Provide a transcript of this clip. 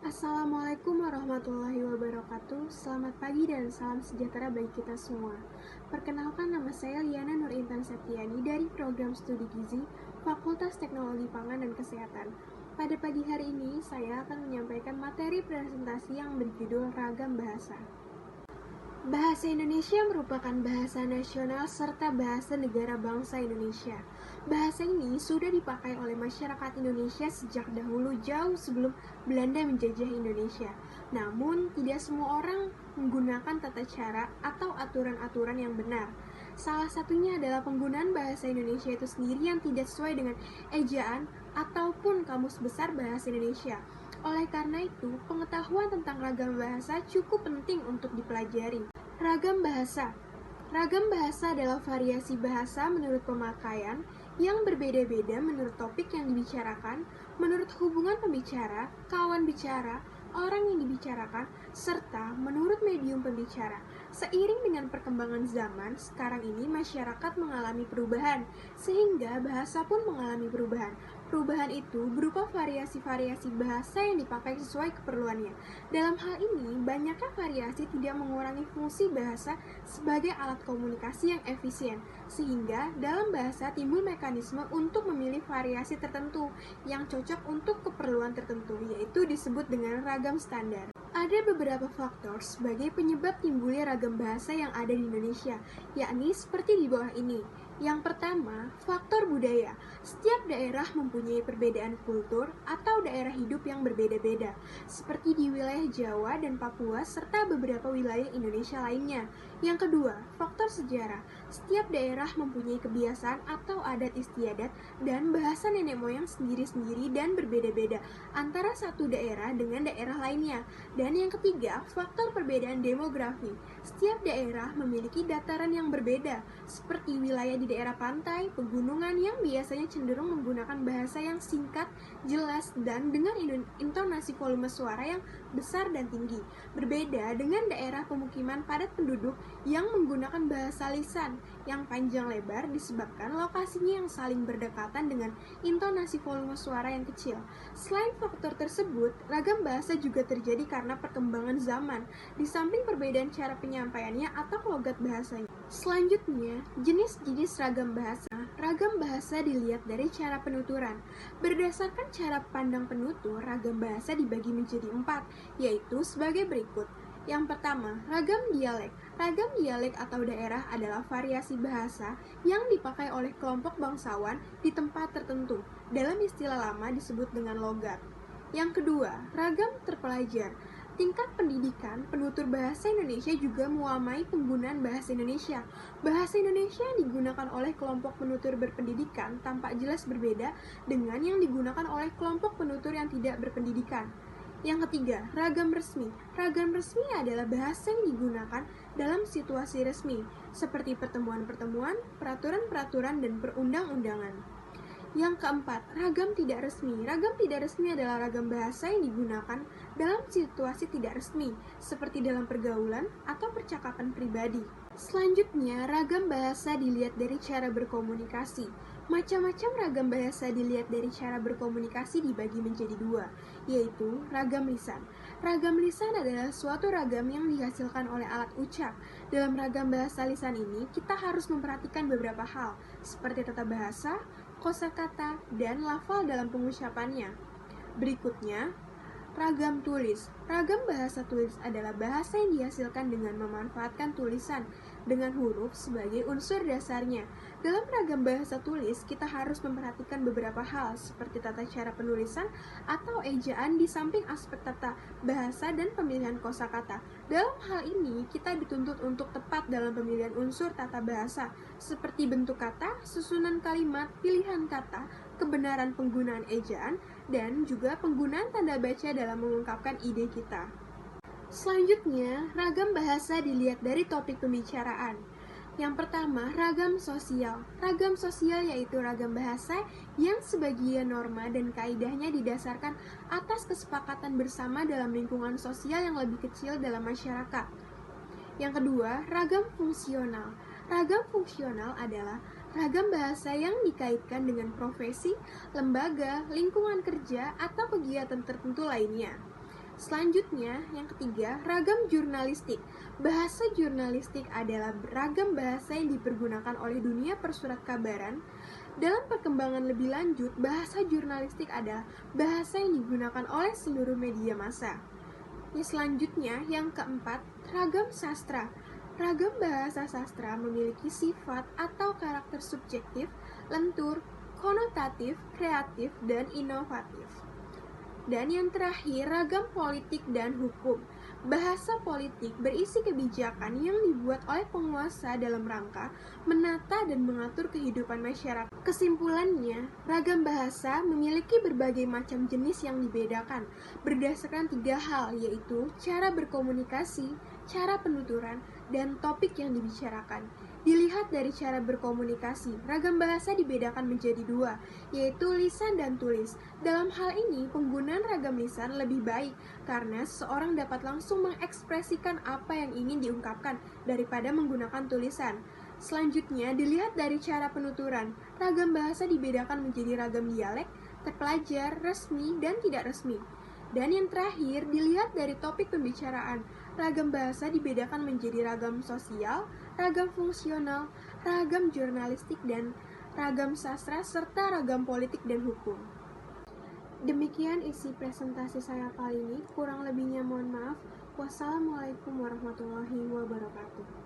Assalamualaikum warahmatullahi wabarakatuh. Selamat pagi dan salam sejahtera bagi kita semua. Perkenalkan, nama saya Liana Nur Intan Septiani dari Program Studi Gizi Fakultas Teknologi Pangan dan Kesehatan. Pada pagi hari ini, saya akan menyampaikan materi presentasi yang berjudul Ragam Bahasa. Bahasa Indonesia merupakan bahasa nasional serta bahasa negara bangsa Indonesia. Bahasa ini sudah dipakai oleh masyarakat Indonesia sejak dahulu jauh sebelum Belanda menjajah Indonesia. Namun, tidak semua orang menggunakan tata cara atau aturan-aturan yang benar. Salah satunya adalah penggunaan bahasa Indonesia itu sendiri yang tidak sesuai dengan ejaan ataupun kamus besar bahasa Indonesia. Oleh karena itu, pengetahuan tentang ragam bahasa cukup penting untuk dipelajari. Ragam bahasa. Ragam bahasa adalah variasi bahasa menurut pemakaian yang berbeda-beda menurut topik yang dibicarakan, menurut hubungan pembicara, kawan bicara, orang yang dibicarakan, serta menurut medium pembicara. Seiring dengan perkembangan zaman, sekarang ini masyarakat mengalami perubahan, sehingga bahasa pun mengalami perubahan. Perubahan itu berupa variasi-variasi bahasa yang dipakai sesuai keperluannya. Dalam hal ini, banyaknya variasi tidak mengurangi fungsi bahasa sebagai alat komunikasi yang efisien, sehingga dalam bahasa timbul mekanisme untuk memilih variasi tertentu yang cocok untuk keperluan tertentu, yaitu disebut dengan ragam standar. Ada beberapa faktor sebagai penyebab timbulnya ragam bahasa yang ada di Indonesia, yakni seperti di bawah ini. Yang pertama, faktor budaya. Setiap daerah mempunyai perbedaan kultur atau daerah hidup yang berbeda-beda, seperti di wilayah Jawa dan Papua serta beberapa wilayah Indonesia lainnya. Yang kedua, faktor sejarah. Setiap daerah mempunyai kebiasaan atau adat istiadat dan bahasa nenek moyang sendiri-sendiri dan berbeda-beda antara satu daerah dengan daerah lainnya. Dan yang ketiga, faktor perbedaan demografi. Setiap daerah memiliki dataran yang berbeda, seperti wilayah di daerah pantai, pegunungan yang biasanya cenderung menggunakan bahasa yang singkat, jelas, dan dengan intonasi volume suara yang besar dan tinggi. Berbeda dengan daerah pemukiman padat penduduk yang menggunakan bahasa lisan yang panjang lebar disebabkan lokasinya yang saling berdekatan dengan intonasi volume suara yang kecil. Selain faktor tersebut, ragam bahasa juga terjadi karena perkembangan zaman, di samping perbedaan cara penyampaiannya atau logat bahasanya. Selanjutnya, jenis-jenis ragam bahasa. Ragam bahasa dilihat dari cara penuturan. Berdasarkan cara pandang penutur, ragam bahasa dibagi menjadi 4, yaitu sebagai berikut. Yang pertama, ragam dialek. Ragam dialek atau daerah adalah variasi bahasa yang dipakai oleh kelompok bangsawan di tempat tertentu. Dalam istilah lama disebut dengan logat. Yang kedua, ragam terpelajar. Tingkat pendidikan, penutur bahasa Indonesia juga mewarnai penggunaan bahasa Indonesia. Bahasa Indonesia yang digunakan oleh kelompok penutur berpendidikan tampak jelas berbeda dengan yang digunakan oleh kelompok penutur yang tidak berpendidikan. Yang ketiga, ragam resmi. Ragam resmi adalah bahasa yang digunakan dalam situasi resmi, seperti pertemuan-pertemuan, peraturan-peraturan, dan perundang-undangan. Yang keempat, ragam tidak resmi. Ragam tidak resmi adalah ragam bahasa yang digunakan dalam situasi tidak resmi, seperti dalam pergaulan atau percakapan pribadi. Selanjutnya, ragam bahasa dilihat dari cara berkomunikasi. Macam-macam ragam bahasa dilihat dari cara berkomunikasi dibagi menjadi 2, yaitu ragam lisan. Ragam lisan adalah suatu ragam yang dihasilkan oleh alat ucap. Dalam ragam bahasa lisan ini, kita harus memperhatikan beberapa hal, seperti tata bahasa, kosakata, dan lafal dalam pengucapannya. Berikutnya, ragam tulis. Ragam bahasa tulis adalah bahasa yang dihasilkan dengan memanfaatkan tulisan dengan huruf sebagai unsur dasarnya. Dalam ragam bahasa tulis, kita harus memperhatikan beberapa hal seperti tata cara penulisan atau ejaan di samping aspek tata bahasa dan pemilihan kosakata. Dalam hal ini, kita dituntut untuk tepat dalam pemilihan unsur tata bahasa, seperti bentuk kata, susunan kalimat, pilihan kata, kebenaran penggunaan ejaan, dan juga penggunaan tanda baca dalam mengungkapkan ide kita. Selanjutnya, ragam bahasa dilihat dari topik pembicaraan. Yang pertama, ragam sosial. Ragam sosial yaitu ragam bahasa yang sebagian norma dan kaidahnya didasarkan atas kesepakatan bersama dalam lingkungan sosial yang lebih kecil dalam masyarakat. Yang kedua, ragam fungsional. Ragam fungsional adalah ragam bahasa yang dikaitkan dengan profesi, lembaga, lingkungan kerja, atau kegiatan tertentu lainnya. Selanjutnya, yang ketiga, ragam jurnalistik. Bahasa jurnalistik adalah beragam bahasa yang dipergunakan oleh dunia persurat kabaran. Dalam perkembangan lebih lanjut, bahasa jurnalistik adalah bahasa yang digunakan oleh seluruh media massa. Selanjutnya, yang keempat, ragam sastra. Ragam bahasa sastra memiliki sifat atau karakter subjektif, lentur, konotatif, kreatif, dan inovatif. Dan yang terakhir, ragam politik dan hukum. Bahasa politik berisi kebijakan yang dibuat oleh penguasa dalam rangka menata dan mengatur kehidupan masyarakat. Kesimpulannya, ragam bahasa memiliki berbagai macam jenis yang dibedakan berdasarkan 3 hal, yaitu cara berkomunikasi, cara penuturan, dan topik yang dibicarakan. Dilihat dari cara berkomunikasi, ragam bahasa dibedakan menjadi 2, yaitu lisan dan tulis. Dalam hal ini, penggunaan ragam lisan lebih baik karena seseorang dapat langsung mengekspresikan apa yang ingin diungkapkan daripada menggunakan tulisan. Selanjutnya, dilihat dari cara penuturan. Ragam bahasa dibedakan menjadi ragam dialek, terpelajar, resmi, dan tidak resmi. Dan yang terakhir, dilihat dari topik pembicaraan. Ragam bahasa dibedakan menjadi ragam sosial, ragam fungsional, ragam jurnalistik, dan ragam sastra, serta ragam politik dan hukum. Demikian isi presentasi saya kali ini. Kurang lebihnya mohon maaf. Wassalamualaikum warahmatullahi wabarakatuh.